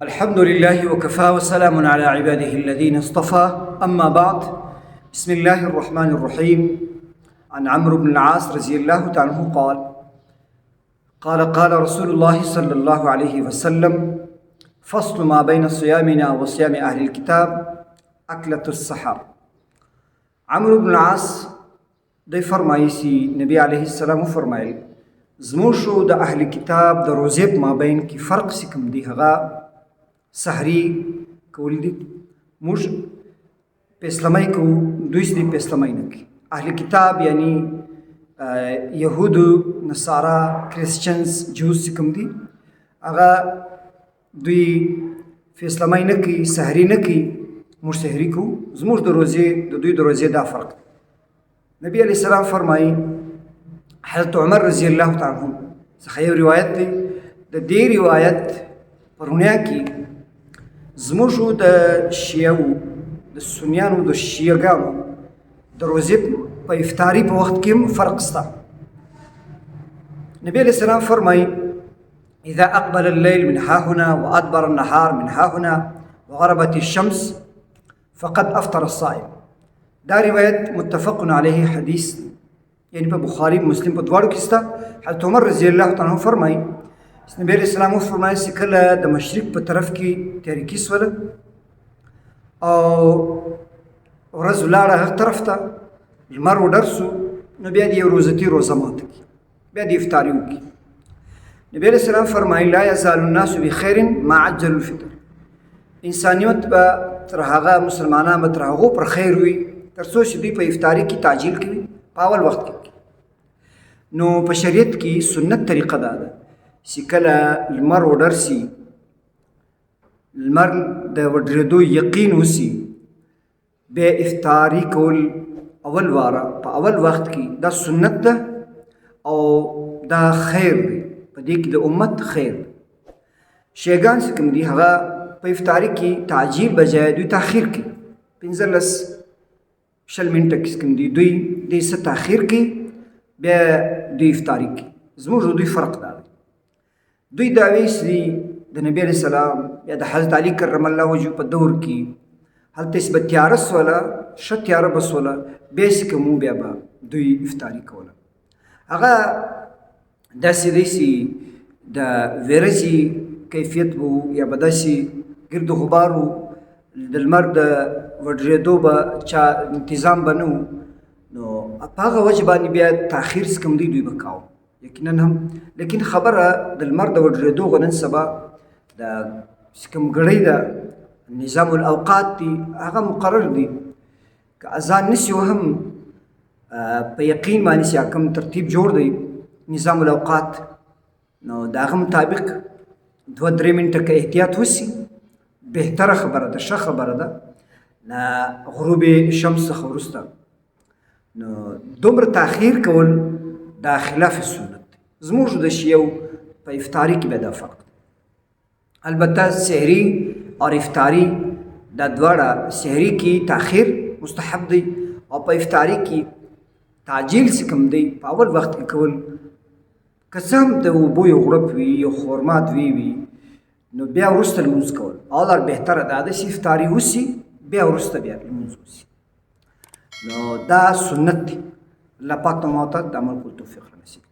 الحمد لله وكفى وسلام على عباده الذين اصطفى أما بعد بسم الله الرحمن الرحيم عن عمرو بن العاص رضي الله تعالى عنه قال رسول الله صلى الله عليه وسلم فصل ما بين صيامنا وصيام أهل الكتاب أكلة السحر. عمرو بن العاص دی فرمایي چې نبی علیه السلام فرمایل زموږ شو د اهل کتاب د روزې په مابین کې فرق چې کوم دی هغه سحري کول دي. موږ پیسلمۍ کوو، دوی چې دی پیسلمۍ نه کوي. اهل کتاب یعنی یهودو، نصارا، کرسچنز، جوز چې کوم دي هغه دوی پیسلمۍ نه کوي، سحري نه کوي، موږ سحري کوو. زموږ د روزې د دوی د روزې دا فرق دی. نبی علیہ السلام فرمایي حضرت عمر رضی الله تعالی عنہ څخه یو روایت دی. د دې روایت پرونیا کې زموږ د شیعو د سنیانو د شیعګانو د روزې په افطاري په وخت کې فرق شته. نبی علیہ السلام فرمایي اذا اقبل الليل من ها هنا وادبر النهار من ها هنا وغربت الشمس فقد افطر الصائم. دا روایت متفق علیه حدیث یعنی په بخاری مسلم په دواړو کې شته. حضرت عمر رضی الله تعالی عنہ فرمایي نبی علیہ السلام فرمایي چې کله د مشرق په طرف کې تاریکي سوله او ورځ ولاړه هر طرف ته لمر وډر سو، نو بیا دې یو روزه ماته کړي، بیا دې افطاري وکړي. نبی علیہ السلام فرمایي لا یزال الناس بخیر ما عجلوا الفطر. انسانیت به تر هغه مسلمانان به تر هغو پر خیر وي تر څو چې دوی په افطاري کې تعجیل کوي، په اول وخت کې. نو په شریعت کې سنت طریقه دا ده چې کله لمر وډر سي، لمر د وډرېدو یقین وسي، بیا افطاري کول اول واره په اول وخت کې دا سنت ده او دا خیر دی. په دې کې د امت خیر دی. شیګان چې کوم دي هغه په افطاري کې تعجیل بجای دوی تاخیر کوي. 15-20 منټه کې کوم دي دوی دې څه تاخیر کوي، بیا دوی افطاري کوي. زموږ دوی فرق دا دی. دوی دا وایي چې د نبی علیه السلام یا د حضرت علي کرم الله وجهه په دور کې هلته چې به تیاره سوله، ښه تیاره به سوله، بیا چې کوم بیا به دوی افطاري کوله. هغه داسې دی چې د ورځې کیفیت به یا به داسې ګرد و غبار و، د لمر د وډرېدو به چا انتظام به نه و، نو په هغه وجه باندې بیا تاخیر چې کوم دی دوی به کاوه یقینا هم. لیکن خبره د لمر د وډرېدو غو نن سبا د چې کوم ګړۍ ده نظام الاوقات دي هغه مقرر دي. که اذان نسي هم په یقین باندې چې کوم ترتیب جوړ دی نظام الاوقات، نو د هغه مطابق 2-3 منټه که احتیاط وسي بهتره خبره ده، ښه خبره ده. له غروب شمس څخه وروسته نو دومره تاخیر کول دا خلاف سنت دی. زموږ د شیعو په افطاري کې به دا فرق دی. البته سحري او افطاري دا دواړه، سحري کې تاخیر مستحب دی او په افطاري کې تعجیل چې کوم دی په اول وخت کې کول. که څه هم د اوبو یو غړپ وي، یو خورما دوی وي، نو بیا وروسته لمونځ کول اول بهتره ده چې افطاري وسي بیا وروسته بیا لمونځ وسي. نو دا سنت دی. الله پاک ته مو ته د عمل کولو توفیق نصیب